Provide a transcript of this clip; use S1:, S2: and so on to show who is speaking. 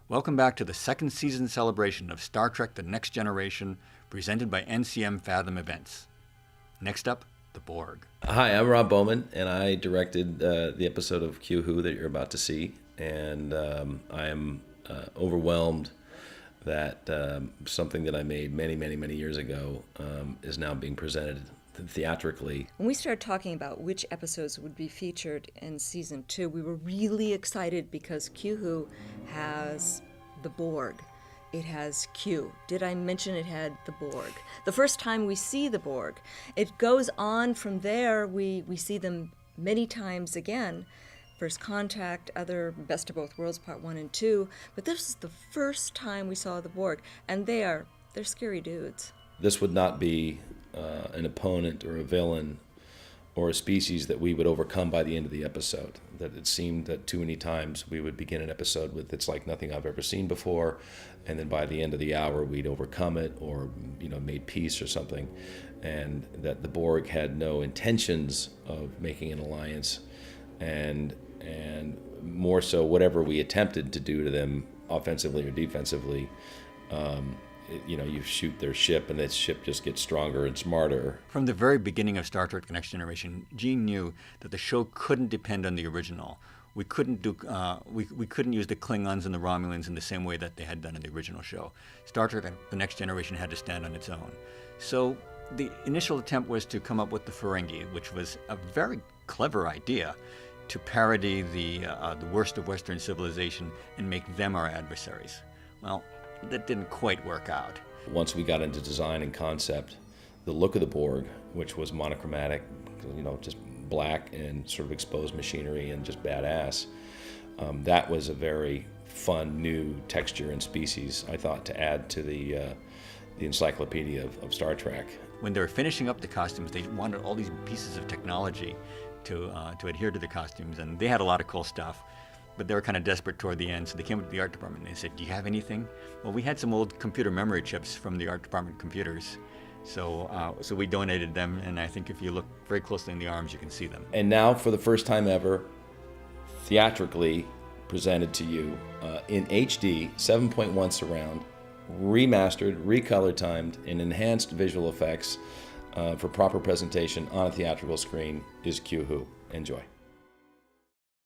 S1: Welcome back to the second season celebration of Star Trek The Next Generation, presented by NCM Fathom Events. Next up, the Borg.
S2: Hi, I'm Rob Bowman, and I directed the episode of Q Who that you're about to see, and I am overwhelmed that something that I made many years ago is now being presented theatrically.
S3: When we started talking about which episodes would be featured in season 2, we were really excited because Q Who has the Borg. It has Q. Did I mention it had the Borg? The first time we see the Borg. It goes on from there. We see them many times again. First Contact, other Best of Both Worlds, Part 1 and 2. But this is the first time we saw the Borg. And they're scary dudes.
S2: This would not be an opponent or a villain or a species that we would overcome by the end of the episode. That it seemed that too many times we would begin an episode with "it's like nothing I've ever seen before," and then by the end of the hour we'd overcome it or made peace or something, and that the Borg had no intentions of making an alliance, and more so whatever we attempted to do to them offensively or defensively, you shoot their ship and that ship just gets stronger and smarter.
S1: From the very beginning of Star Trek The Next Generation, Gene knew that the show couldn't depend on the original. We couldn't we couldn't use the Klingons and the Romulans in the same way that they had done in the original show. Star Trek The Next Generation had to stand on its own. So the initial attempt was to come up with the Ferengi, which was a very clever idea, to parody the worst of Western civilization and make them our adversaries. Well, that didn't quite work out.
S2: Once we got into design and concept, the look of the Borg, which was monochromatic, just black and sort of exposed machinery and just badass, that was a very fun new texture and species, I thought, to add to the encyclopedia of Star Trek.
S1: When they were finishing up the costumes, they wanted all these pieces of technology to adhere to the costumes, and they had a lot of cool stuff. But they were kind of desperate toward the end, so they came to the art department and they said, "Do you have anything?" Well, we had some old computer memory chips from the art department computers, so we donated them, and I think if you look very closely in the arms, you can see them.
S2: And now, for the first time ever, theatrically presented to you in HD, 7.1 surround, remastered, recolor timed, and enhanced visual effects for proper presentation on a theatrical screen is Q Who. Enjoy.